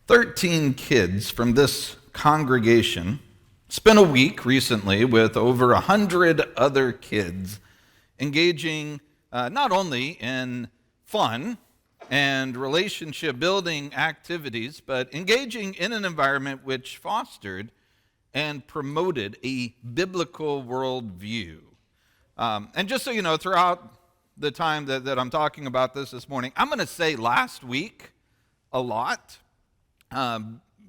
13 kids from this congregation spent a week recently with over 100 other kids engaging not only in fun and relationship building activities, but engaging in an environment which fostered and promoted a biblical worldview. And just so you know, throughout the time that I'm talking about this morning, I'm going to say last week a lot.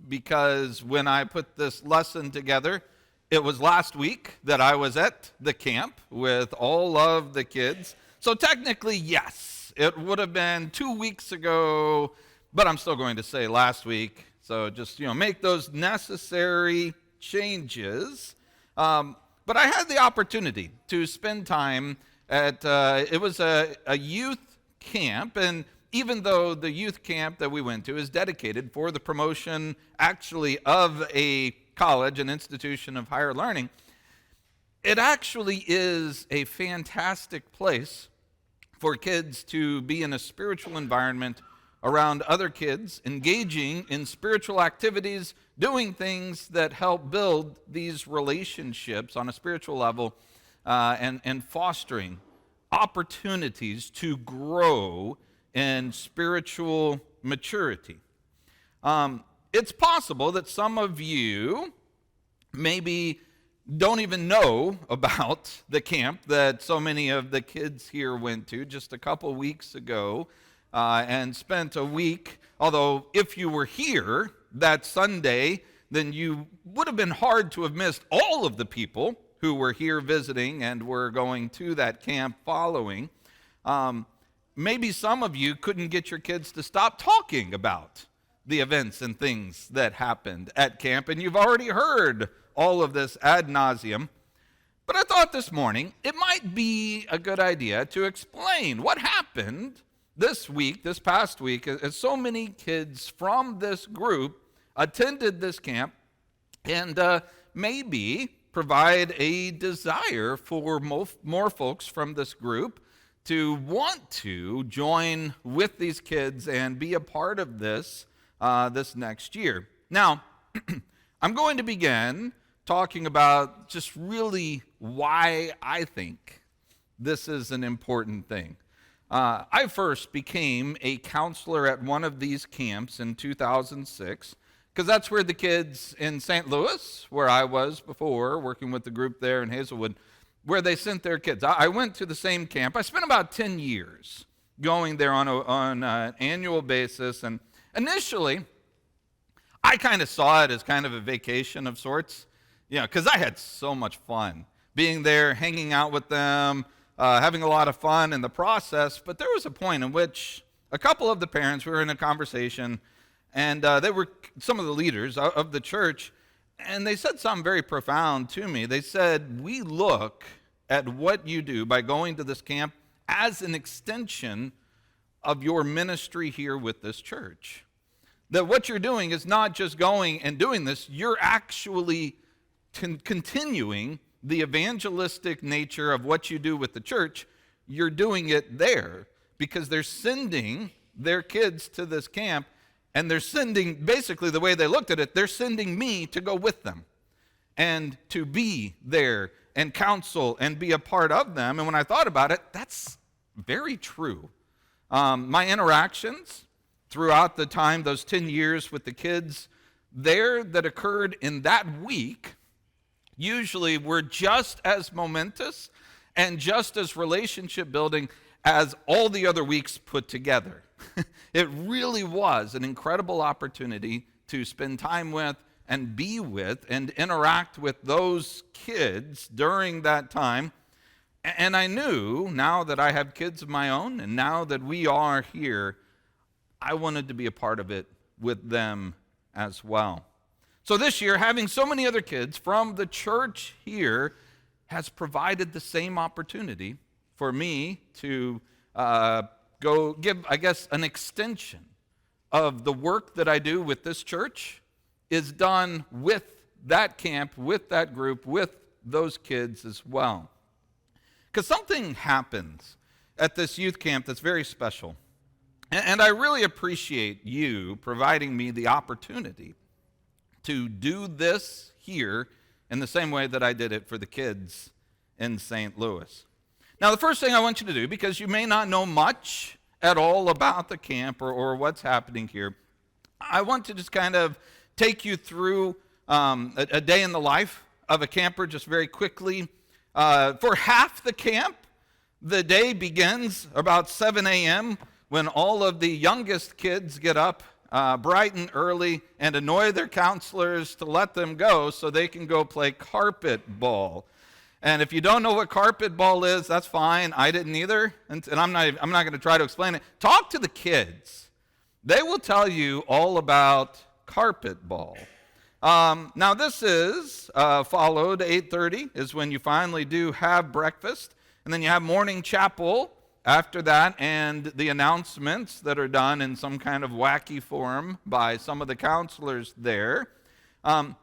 Because when I put this lesson together, it was last week that I was at the camp with all of the kids. So technically, yes, it would have been 2 weeks ago, but I'm still going to say last week. So just, make those necessary changes. But I had the opportunity to spend time at, it was a youth camp, and even though the youth camp that we went to is dedicated for the promotion actually of a college, an institution of higher learning, it actually is a fantastic place for kids to be in a spiritual environment around other kids, engaging in spiritual activities, doing things that help build these relationships on a spiritual level, and fostering opportunities to grow in spiritual maturity. It's possible that some of you maybe don't even know about the camp that so many of the kids here went to just a couple weeks ago and spent a week. Although if you were here that Sunday, then you would have been hard to have missed all of the people who were here visiting and were going to that camp following. Maybe some of you couldn't get your kids to stop talking about the events and things that happened at camp, and you've already heard all of this ad nauseum. But I thought this morning it might be a good idea to explain what happened this week, this past week, as so many kids from this group attended this camp, and maybe provide a desire for more folks from this group to want to join with these kids and be a part of this this next year. Now, I'm going to begin talking about just really why I think this is an important thing. I first became a counselor at one of these camps in 2006, because that's where the kids in St. Louis, where I was before, working with the group there in Hazelwood, where they sent their kids. I went to the same camp. I spent about 10 years going there on an annual basis. And initially, I kind of saw it as kind of a vacation of sorts, because I had so much fun being there, hanging out with them, having a lot of fun in the process. But there was a point in which a couple of the parents, we were in a conversation, and they were some of the leaders of the church, and they said something very profound to me. They said, "We look at what you do by going to this camp as an extension of your ministry here with this church. That what you're doing is not just going and doing this, you're actually continuing the evangelistic nature of what you do with the church. You're doing it there because they're sending their kids to this camp, and they're sending, basically the way they looked at it, they're sending me to go with them and to be there and counsel and be a part of them." And when I thought about it, that's very true. My interactions throughout the time, those 10 years with the kids there that occurred in that week, usually were just as momentous and just as relationship building as all the other weeks put together. It really was an incredible opportunity to spend time with and be with and interact with those kids during that time. And I knew, now that I have kids of my own and now that we are here, I wanted to be a part of it with them as well. So this year, having so many other kids from the church here has provided the same opportunity for me to go give, I guess, an extension of the work that I do with this church is done with that camp, with that group, with those kids as well. Because something happens at this youth camp that's very special. And I really appreciate you providing me the opportunity to do this here in the same way that I did it for the kids in St. Louis. Now, the first thing I want you to do, because you may not know much at all about the camp or what's happening here, I want to just kind of take you through a day in the life of a camper just very quickly. For half the camp, the day begins about 7 a.m. when all of the youngest kids get up bright and early and annoy their counselors to let them go so they can go play carpet ball. And if you don't know what carpet ball is, that's fine. I didn't either, and I'm not going to try to explain it. Talk to the kids. They will tell you all about carpet ball. Now this is followed, 8:30 is when you finally do have breakfast, and then you have morning chapel after that, and the announcements that are done in some kind of wacky form by some of the counselors there. And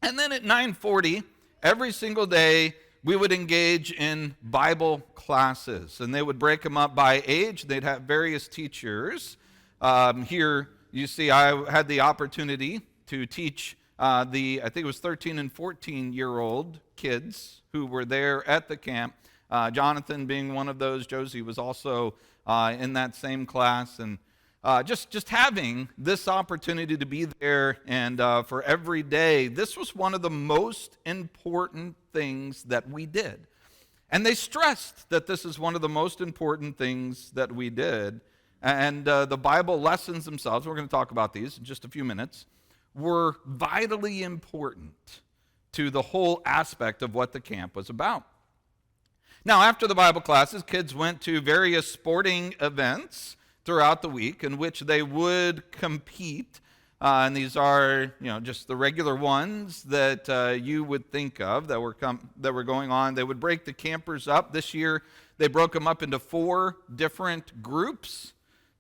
then at 9:40, every single day, we would engage in Bible classes, and they would break them up by age. They'd have various teachers. Here, you see, I had the opportunity to teach I think it was 13 and 14-year-old kids who were there at the camp. Jonathan being one of those. Josie was also in that same class. And just having this opportunity to be there and for every day, this was one of the most important things that we did. And they stressed that this is one of the most important things that we did. And the Bible lessons themselves, we're going to talk about these in just a few minutes, were vitally important to the whole aspect of what the camp was about. Now, after the Bible classes, kids went to various sporting events throughout the week in which they would compete. And these are, just the regular ones that you would think of that were going on. They would break the campers up. This year, they broke them up into 4 different groups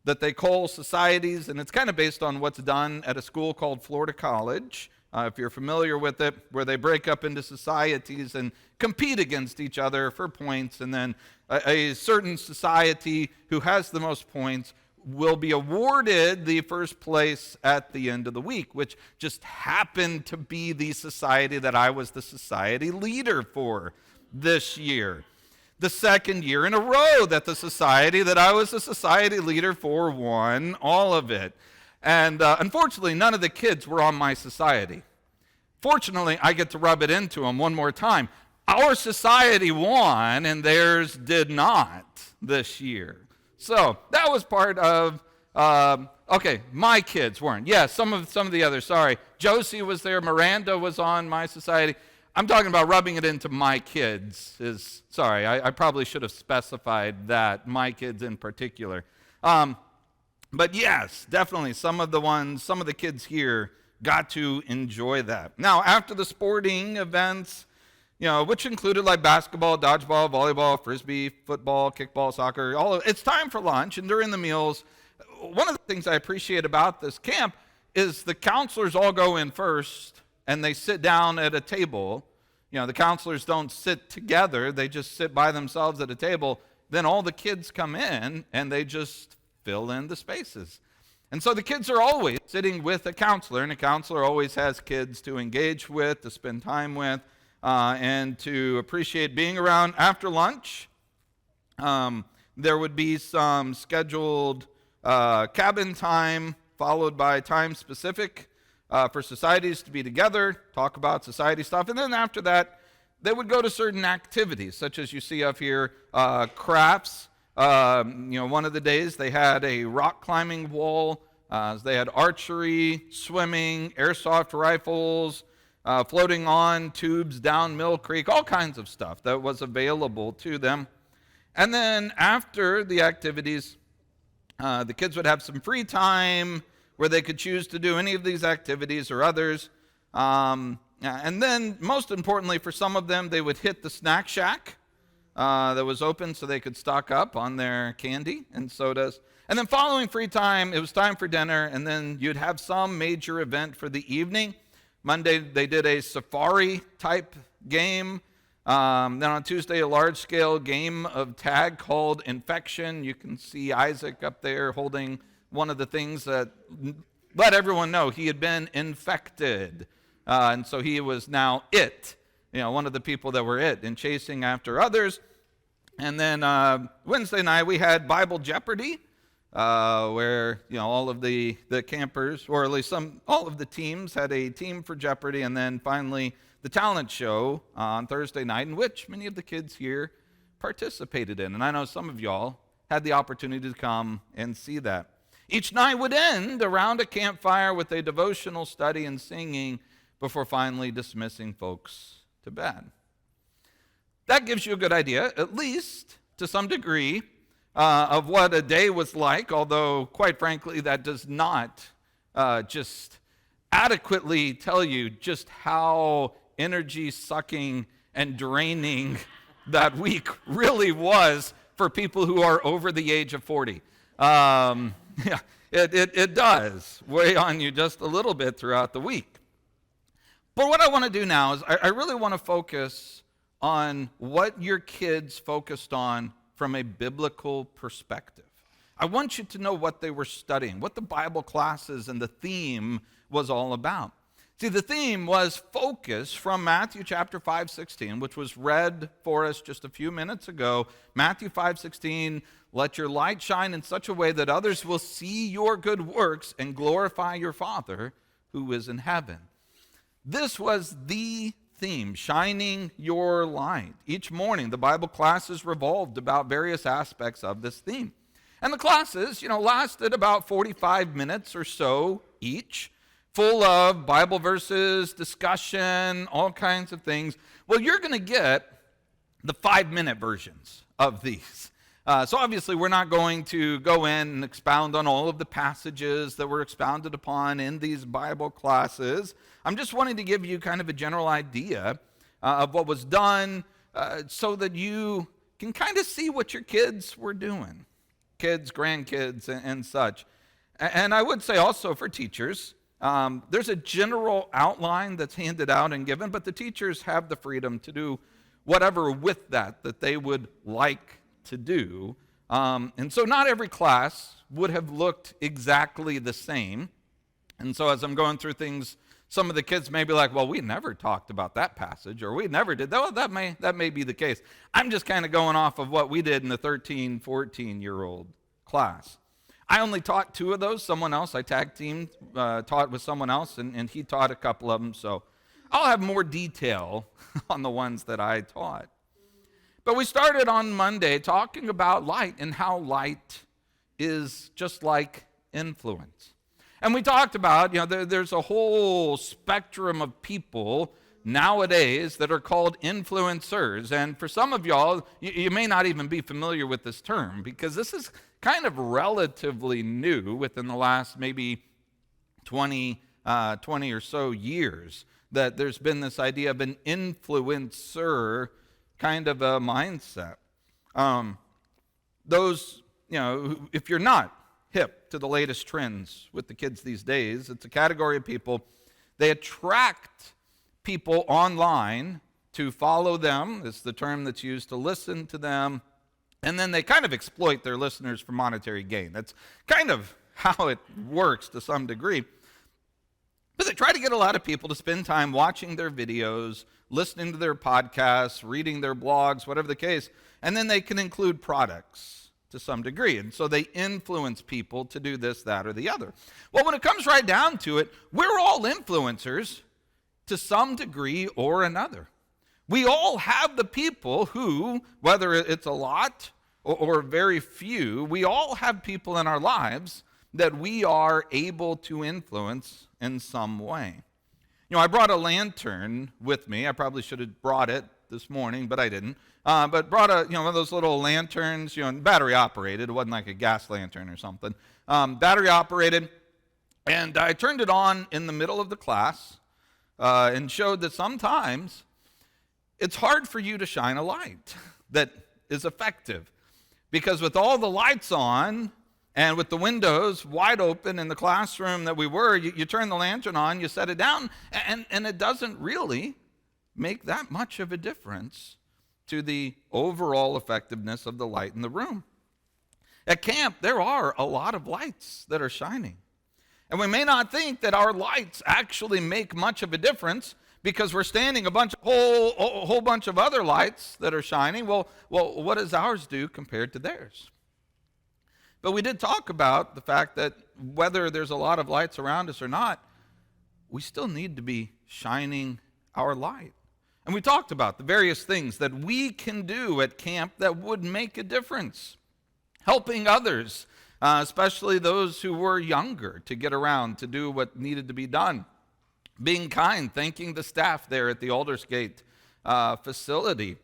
that they call societies, and it's kind of based on what's done at a school called Florida College, if you're familiar with it, where they break up into societies and compete against each other for points, and then a certain society who has the most points will be awarded the first place at the end of the week, which just happened to be the society that I was the society leader for this year. The second year in a row that the society that I was the society leader for won all of it. And unfortunately, none of the kids were on my society. Fortunately, I get to rub it into them one more time. Our society won, and theirs did not this year. So that was part of, my kids weren't. Yes, some of the others, sorry. Josie was there, Miranda was on my society. I'm talking about rubbing it into my kids. I probably should have specified that, my kids in particular. But yes, definitely some of the kids here got to enjoy that. Now, after the sporting events, which included like basketball, dodgeball, volleyball, frisbee, football, kickball, soccer, it's time for lunch. And during the meals, one of the things I appreciate about this camp is the counselors all go in first and they sit down at a table. The counselors don't sit together. They just sit by themselves at a table. Then all the kids come in and they just fill in the spaces. And so the kids are always sitting with a counselor, and a counselor always has kids to engage with, to spend time with, and to appreciate being around. After lunch, there would be some scheduled cabin time, followed by time specific for societies to be together, talk about society stuff. And then after that, they would go to certain activities, such as you see up here, crafts. One of the days they had a rock climbing wall. They had archery, swimming, airsoft rifles, floating on tubes down Mill Creek, all kinds of stuff that was available to them. And then after the activities, the kids would have some free time where they could choose to do any of these activities or others. And then, most importantly for some of them, they would hit the snack shack that was open so they could stock up on their candy and sodas. And then following free time, it was time for dinner, and then you'd have some major event for the evening. Monday, they did a safari-type game. Then on Tuesday, a large-scale game of tag called Infection. You can see Isaac up there holding one of the things that let everyone know he had been infected. And so he was now it, one of the people that were it, and chasing after others. And then Wednesday night, we had Bible Jeopardy, where all of the campers, or at least all of the teams, had a team for Jeopardy. And then finally, the talent show on Thursday night, in which many of the kids here participated in. And I know some of y'all had the opportunity to come and see that. Each night would end around a campfire with a devotional study and singing before finally dismissing folks to bed. That gives you a good idea, at least to some degree, of what a day was like, although, quite frankly, that does not just adequately tell you just how energy-sucking and draining that week really was for people who are over the age of 40. It does weigh on you just a little bit throughout the week. But what I want to do now is I really want to focus on what your kids focused on from a biblical perspective. I want you to know what they were studying, what the Bible classes and the theme was all about. See, the theme was focus from Matthew chapter 5:16, which was read for us just a few minutes ago. Matthew 5:16, let your light shine in such a way that others will see your good works and glorify your Father who is in heaven. This was the theme, shining your light. Each morning, the Bible classes revolved about various aspects of this theme. And the classes, lasted about 45 minutes or so each, full of Bible verses, discussion, all kinds of things. Well, you're going to get the 5-minute versions of these. So obviously, we're not going to go in and expound on all of the passages that were expounded upon in these Bible classes. I'm just wanting to give you kind of a general idea of what was done so that you can kind of see what your kids were doing, kids, grandkids, and such. And I would say also for teachers, there's a general outline that's handed out and given, but the teachers have the freedom to do whatever with that they would like to do. And so not every class would have looked exactly the same. And so as I'm going through things, some of the kids may be like, well, we never talked about that passage, or we never did that. Well, that may be the case. I'm just kind of going off of what we did in the 13, 14-year-old class. I only taught 2 of those. Someone else, I tag teamed, taught with someone else, and he taught a couple of them. So I'll have more detail on the ones that I taught. But we started on Monday talking about light and how light is just like influence. And we talked about, there's a whole spectrum of people nowadays that are called influencers. And for some of y'all, you may not even be familiar with this term, because this is kind of relatively new within the last maybe 20 or so years, that there's been this idea of an influencer kind of a mindset. Those, if you're not hip to the latest trends with the kids these days, it's a category of people, they attract people online to follow them, is the term that's used, to listen to them, and then they kind of exploit their listeners for monetary gain. That's kind of how it works to some degree. But they try to get a lot of people to spend time watching their videos, listening to their podcasts, reading their blogs, whatever the case, and then they can include products to some degree. And so they influence people to do this, that, or the other. Well, when it comes right down to it, we're all influencers to some degree or another. We all have the people who, whether it's a lot or very few, we all have people in our lives that we are able to influence in some way. I brought a lantern with me. I probably should have brought it this morning, but I didn't. But brought one of those little lanterns, battery operated. It wasn't like a gas lantern or something. Battery operated, and I turned it on in the middle of the class and showed that sometimes it's hard for you to shine a light that is effective, because with all the lights on and with the windows wide open in the classroom that we were, you turn the lantern on, you set it down, and it doesn't really make that much of a difference to the overall effectiveness of the light in the room. At camp, there are a lot of lights that are shining. And we may not think that our lights actually make much of a difference because we're standing a whole bunch of other lights that are shining. Well, what does ours do compared to theirs? But we did talk about the fact that whether there's a lot of lights around us or not, we still need to be shining our light. And we talked about the various things that we can do at camp that would make a difference. Helping others, especially those who were younger, to get around, to do what needed to be done. Being kind, thanking the staff there at the Aldersgate facility.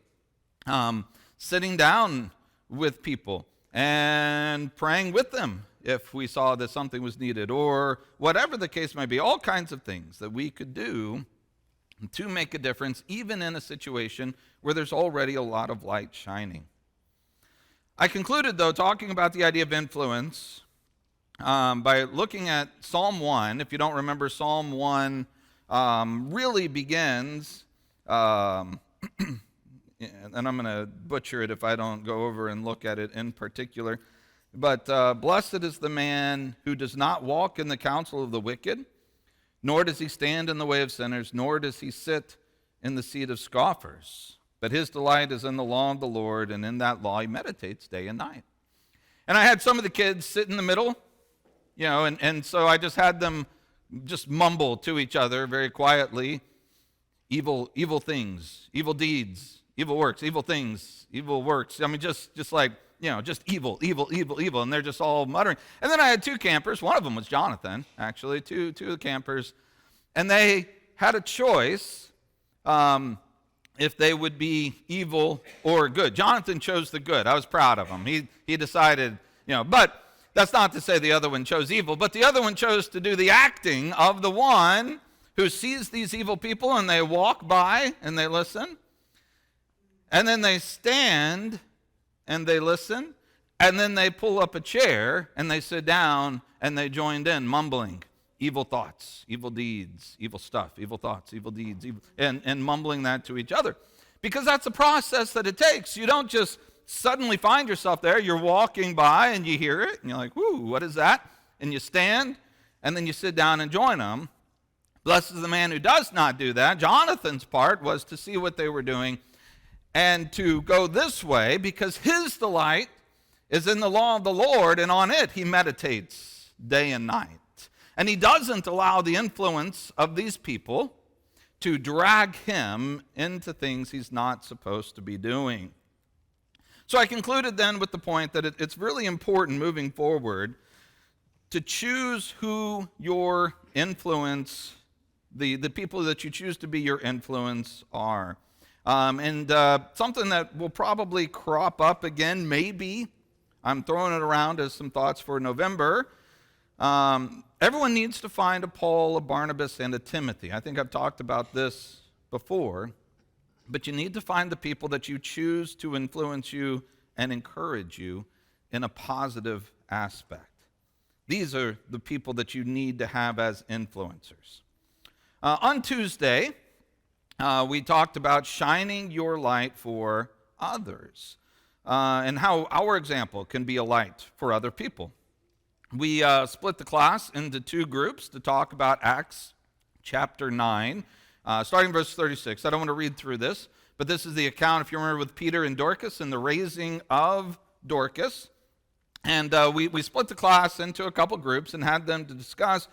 Sitting down with people and praying with them if we saw that something was needed, or whatever the case might be. All kinds of things that we could do to make a difference, even in a situation where there's already a lot of light shining. I concluded, though, talking about the idea of influence by looking at Psalm 1. If you don't remember, Psalm 1 really begins, and I'm going to butcher it if I don't go over and look at it in particular, but blessed is the man who does not walk in the counsel of the wicked, nor does he stand in the way of sinners, nor does he sit in the seat of scoffers. But his delight is in the law of the Lord, and in that law he meditates day and night. And I had some of the kids sit in the middle, and so I just had them just mumble to each other very quietly, evil things, evil deeds, evil works, evil things, evil works. I mean, just like, just evil, and they're just all muttering. And then I had two campers. One of them was Jonathan, actually, two of the campers, and they had a choice if they would be evil or good. Jonathan chose the good. I was proud of him. He decided, but that's not to say the other one chose evil, but the other one chose to do the acting of the one who sees these evil people, and they walk by and they listen, and then they stand and they listen, and then they pull up a chair and they sit down and they joined in, mumbling evil thoughts, evil deeds, evil stuff, evil thoughts, evil deeds, and mumbling that to each other. Because that's a process that it takes. You don't just suddenly find yourself there. You're walking by and you hear it, and you're like, whoo, what is that? And you stand, and then you sit down and join them. Blessed is the man who does not do that. Jonathan's part was to see what they were doing and to go this way, because his delight is in the law of the Lord, and on it he meditates day and night. And he doesn't allow the influence of these people to drag him into things he's not supposed to be doing. So I concluded then with the point that it's really important moving forward to choose who your influence, the people that you choose to be your influence are. And something that will probably crop up again, maybe, I'm throwing it around as some thoughts for November. Everyone needs to find a Paul, a Barnabas, and a Timothy. I think I've talked about this before, but you need to find the people that you choose to influence you and encourage you in a positive aspect. These are the people that you need to have as influencers. On Tuesday, we talked about shining your light for others and how our example can be a light for other people. We split the class into two groups to talk about Acts chapter 9, starting verse 36. I don't want to read through this, but this is the account, if you remember, with Peter and Dorcas and the raising of Dorcas. And we split the class into a couple groups and had them to discuss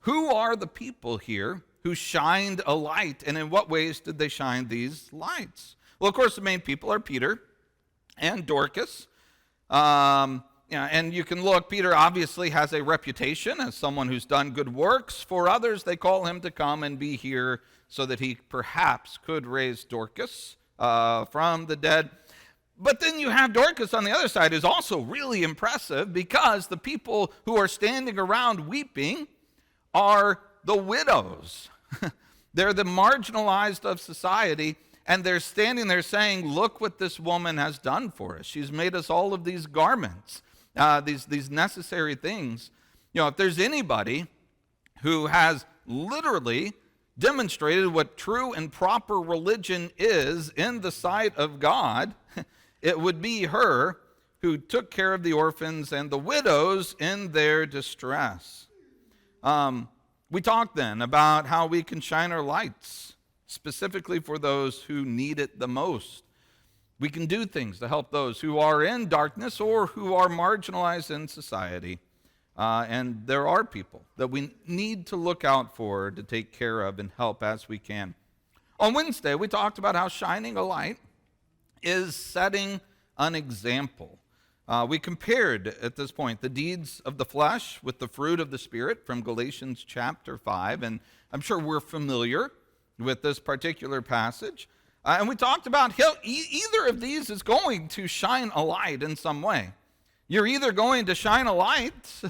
who are the people here who shined a light, and in what ways did they shine these lights? Well, of course, the main people are Peter and Dorcas. And you can look, Peter obviously has a reputation as someone who's done good works for others. They call him to come and be here so that he perhaps could raise Dorcas from the dead. But then you have Dorcas on the other side, who's also really impressive, because the people who are standing around weeping are the widows. They're the marginalized of society, and they're standing there saying, look what this woman has done for us. She's made us all of these garments. These necessary things. If there's anybody who has literally demonstrated what true and proper religion is in the sight of God, it would be her who took care of the orphans and the widows in their distress. We talked then about how we can shine our lights, specifically for those who need it the most. We can do things to help those who are in darkness or who are marginalized in society. And there are people that we need to look out for, to take care of and help as we can. On Wednesday, we talked about how shining a light is setting an example. We compared at this point the deeds of the flesh with the fruit of the Spirit from Galatians chapter 5, and I'm sure we're familiar with this particular passage. And we talked about how either of these is going to shine a light in some way. You're either going to shine a light,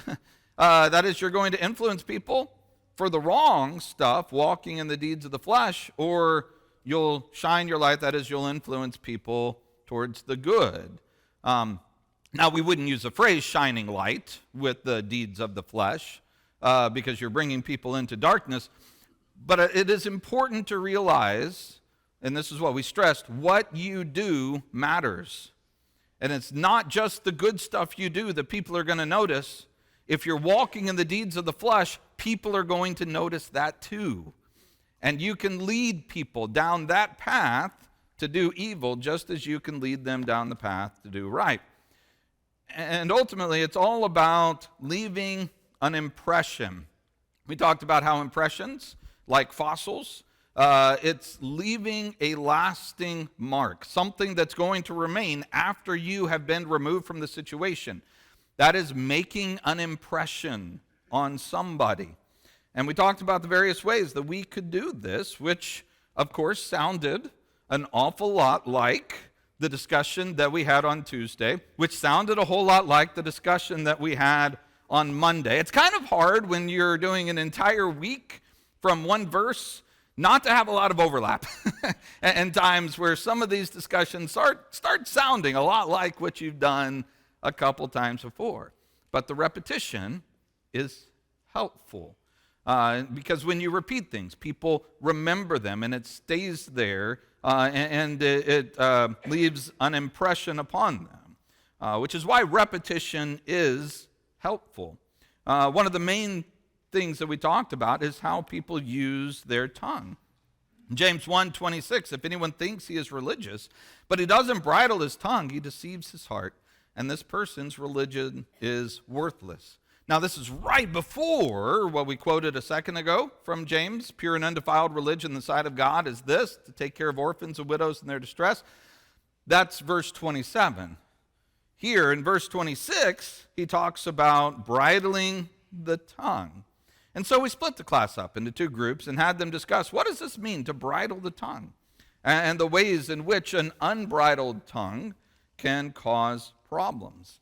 that is, you're going to influence people for the wrong stuff, walking in the deeds of the flesh, or you'll shine your light, that is, you'll influence people towards the good. Now, we wouldn't use the phrase shining light with the deeds of the flesh because you're bringing people into darkness, but it is important to realize, and this is what we stressed, what you do matters. And it's not just the good stuff you do that people are going to notice. If you're walking in the deeds of the flesh, people are going to notice that too. And you can lead people down that path to do evil just as you can lead them down the path to do right. And ultimately, it's all about leaving an impression. We talked about how impressions, like fossils, it's leaving a lasting mark, something that's going to remain after you have been removed from the situation. That is making an impression on somebody. And we talked about the various ways that we could do this, which, of course, sounded an awful lot like the discussion that we had on Tuesday, which sounded a whole lot like the discussion that we had on Monday. It's kind of hard when you're doing an entire week from one verse not to have a lot of overlap and times where some of these discussions start sounding a lot like what you've done a couple times before. But the repetition is helpful because when you repeat things, people remember them and it stays there and it leaves an impression upon them, which is why repetition is helpful. One of the main things that we talked about is how people use their tongue. James 1:26, if anyone thinks he is religious, but he doesn't bridle his tongue, he deceives his heart, and this person's religion is worthless. Now, this is right before what we quoted a second ago from James. Pure and undefiled religion in the sight of God is this, to take care of orphans and widows in their distress. That's verse 27. Here in verse 26, he talks about bridling the tongue. And so we split the class up into two groups and had them discuss, what does this mean to bridle the tongue? And the ways in which an unbridled tongue can cause problems.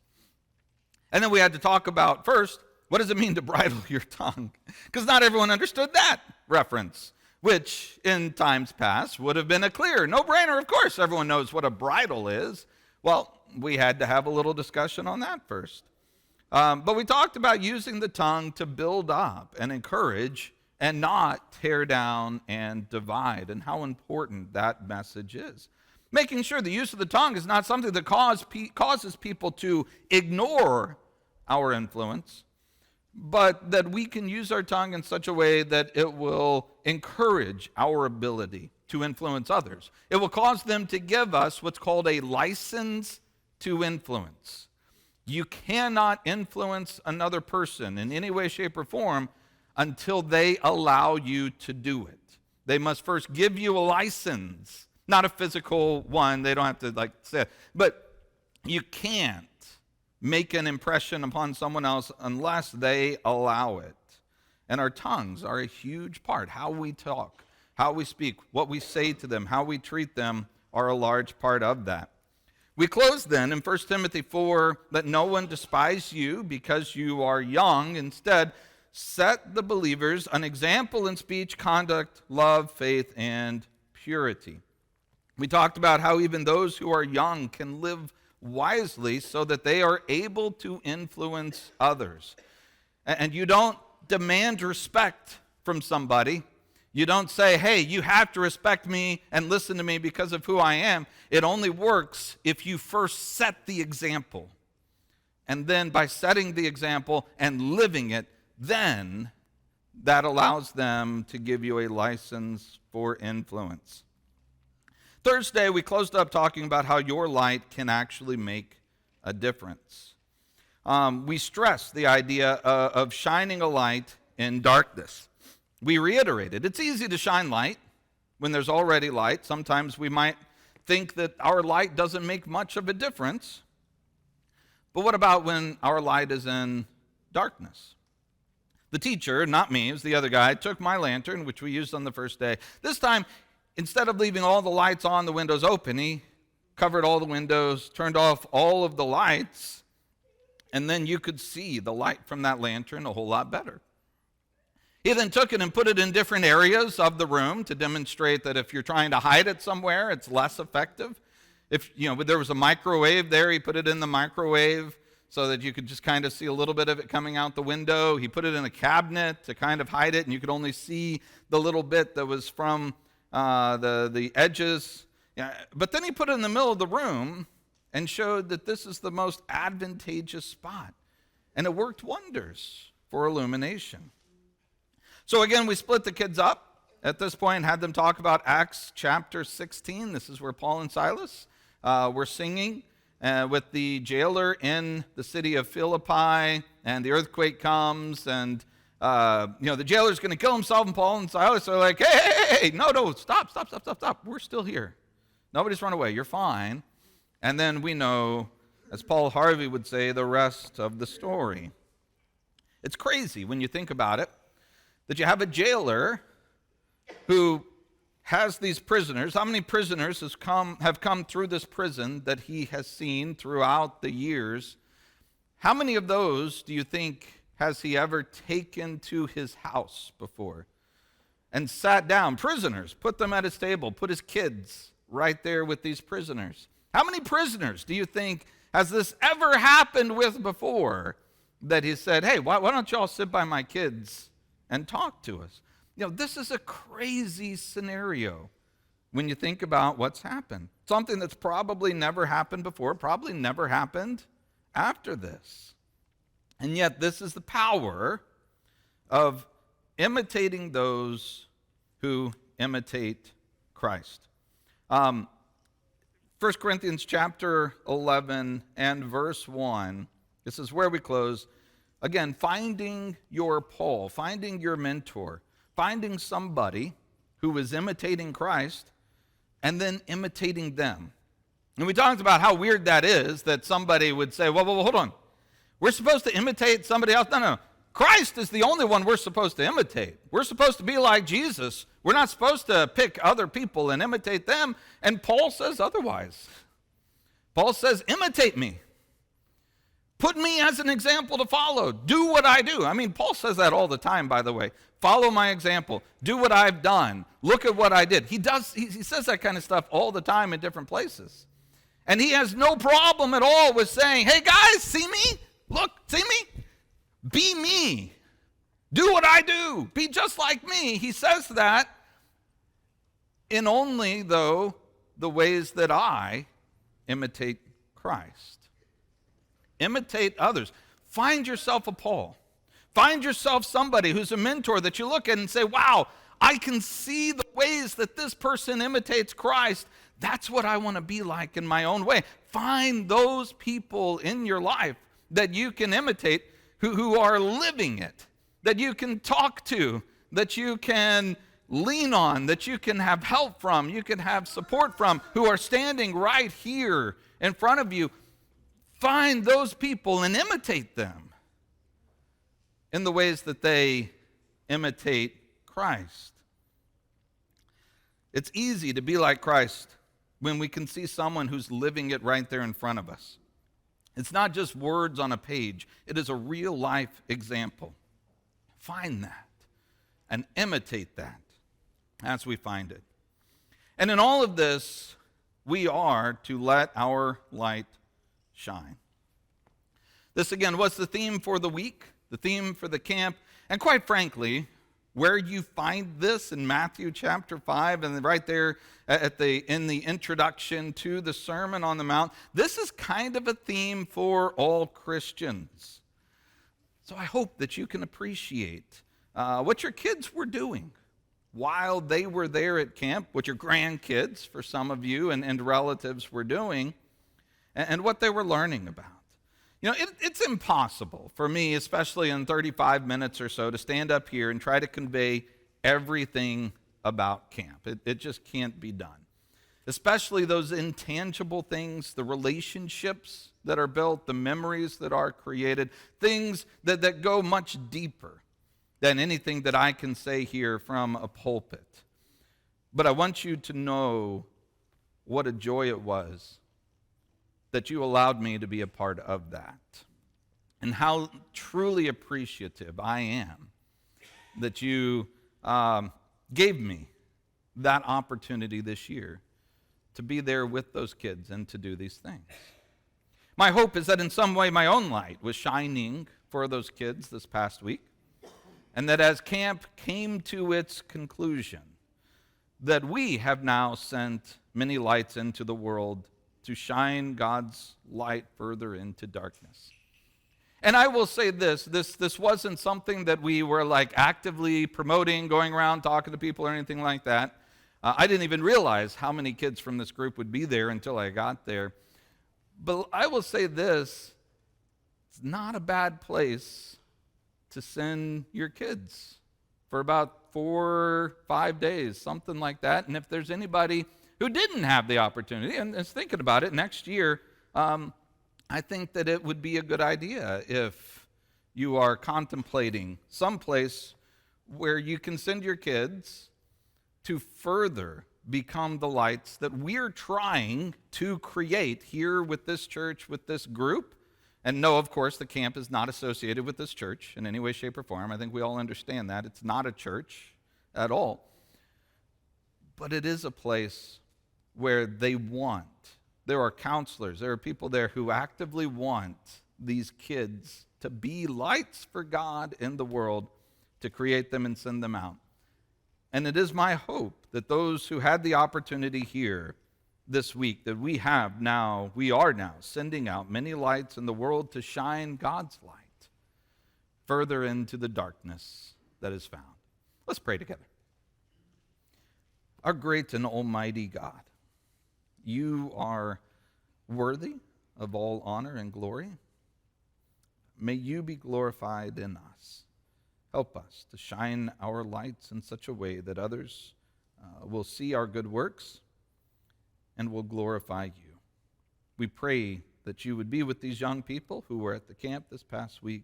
And then we had to talk about, first, what does it mean to bridle your tongue? Because not everyone understood that reference, which in times past would have been a clear no-brainer. Of course, everyone knows what a bridle is. Well, we had to have a little discussion on that first. But we talked about using the tongue to build up and encourage and not tear down and divide, and how important that message is. Making sure the use of the tongue is not something that causes people to ignore our influence, but that we can use our tongue in such a way that it will encourage our ability to influence others. It will cause them to give us what's called a license to influence. You cannot influence another person in any way, shape, or form until they allow you to do it. They must first give you a license, not a physical one. They don't have to say it. But you can't make an impression upon someone else unless they allow it. And our tongues are a huge part. How we talk, how we speak, what we say to them, how we treat them are a large part of that. We close then in 1 Timothy 4, let no one despise you because you are young. Instead, set the believers an example in speech, conduct, love, faith, and purity. We talked about how even those who are young can live wisely so that they are able to influence others. And you don't demand respect from somebody. You don't say, hey, you have to respect me and listen to me because of who I am. It only works if you first set the example. And then by setting the example and living it, then that allows them to give you a license for influence. Thursday, we closed up talking about how your light can actually make a difference. We stressed the idea of shining a light in darkness. We reiterated, it's easy to shine light when there's already light. Sometimes we might think that our light doesn't make much of a difference. But what about when our light is in darkness? The teacher, not me, it was the other guy, took my lantern, which we used on the first day. This time, instead of leaving all the lights on, the windows open, he covered all the windows, turned off all of the lights, and then you could see the light from that lantern a whole lot better. He then took it and put it in different areas of the room to demonstrate that if you're trying to hide it somewhere, it's less effective. If there was a microwave there, he put it in the microwave so that you could just kind of see a little bit of it coming out the window. He put it in a cabinet to kind of hide it, and you could only see the little bit that was from the edges. Yeah. But then he put it in the middle of the room and showed that this is the most advantageous spot. And it worked wonders for illumination. So again, we split the kids up at this point and had them talk about Acts chapter 16. This is where Paul and Silas were singing with the jailer in the city of Philippi, and the earthquake comes, and the jailer's going to kill himself, and Paul and Silas are like, hey, no, stop. We're still here. Nobody's run away. You're fine. And then we know, as Paul Harvey would say, the rest of the story. It's crazy when you think about it, that you have a jailer who has these prisoners. How many prisoners have come through this prison that he has seen throughout the years? How many of those do you think has he ever taken to his house before and sat down? Prisoners, put them at his table, put his kids right there with these prisoners. How many prisoners do you think has this ever happened with before that he said, hey, why don't y'all sit by my kids and talk to us? This is a crazy scenario when you think about what's happened. Something that's probably never happened before, probably never happened after this. And yet this is the power of imitating those who imitate Christ. 1 Corinthians chapter 11 and verse 1, this is where we close. Again, finding your Paul, finding your mentor, finding somebody who was imitating Christ and then imitating them. And we talked about how weird that is, that somebody would say, well, hold on. We're supposed to imitate somebody else? No. Christ is the only one we're supposed to imitate. We're supposed to be like Jesus. We're not supposed to pick other people and imitate them. And Paul says otherwise. Paul says, imitate me. Put me as an example to follow. Do what I do. I mean, Paul says that all the time, by the way. Follow my example. Do what I've done. Look at what I did. He says that kind of stuff all the time in different places. And he has no problem at all with saying, hey guys, see me? Look, see me? Be me. Do what I do. Be just like me. He says that in only, though, the ways that I imitate Christ. Imitate others. Find yourself a Paul. Find yourself somebody who's a mentor that you look at and say, wow, I can see the ways that this person imitates Christ. That's what I want to be like in my own way. Find those people in your life that you can imitate who are living it, that you can talk to, that you can lean on, that you can have help from, you can have support from, who are standing right here in front of you. Find those people and imitate them in the ways that they imitate Christ. It's easy to be like Christ when we can see someone who's living it right there in front of us. It's not just words on a page. It is a real life example. Find that and imitate that as we find it. And in all of this, we are to let our light shine. This again was the theme for the week, the theme for the camp, and quite frankly, Where you find this in Matthew chapter 5 and right there in the introduction to the Sermon on the Mount, this is kind of a theme for all Christians. So I hope that you can appreciate what your kids were doing while they were there at camp, what your grandkids, for some of you, and relatives were doing, and what they were learning about. You know, it's impossible for me, especially in 35 minutes or so, to stand up here and try to convey everything about camp. It just can't be done. Especially those intangible things, the relationships that are built, the memories that are created, things that go much deeper than anything that I can say here from a pulpit. But I want you to know what a joy it was that you allowed me to be a part of that, and how truly appreciative I am that you gave me that opportunity this year to be there with those kids and to do these things. My hope is that in some way my own light was shining for those kids this past week, and that as camp came to its conclusion, that we have now sent many lights into the world to shine God's light further into darkness. And I will say this wasn't something that we were like actively promoting, going around talking to people or anything like that. I didn't even realize how many kids from this group would be there until I got there. But I will say this, it's not a bad place to send your kids for about 4 or 5 days, something like that. And if there's anybody who didn't have the opportunity and is thinking about it next year, I think that it would be a good idea if you are contemplating some place where you can send your kids to further become the lights that we're trying to create here with this church, with this group. And no, of course, the camp is not associated with this church in any way, shape, or form. I think we all understand that. It's not a church at all. But it is a place where there are counselors, there are people there who actively want these kids to be lights for God in the world, to create them and send them out. And it is my hope that those who had the opportunity here this week, that we are now sending out many lights in the world to shine God's light further into the darkness that is found. Let's pray together. Our great and almighty God, you are worthy of all honor and glory. May you be glorified in us. Help us to shine our lights in such a way that others will see our good works and will glorify you. We pray that you would be with these young people who were at the camp this past week.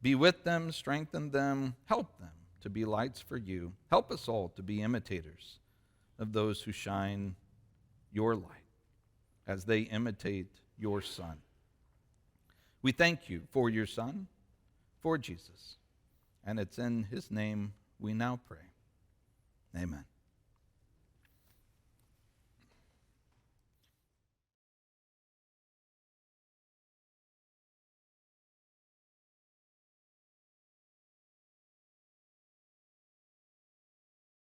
Be with them, strengthen them, help them to be lights for you. Help us all to be imitators of those who shine your light as they imitate your Son. We thank you for your Son, for Jesus, and it's in his name we now pray. Amen.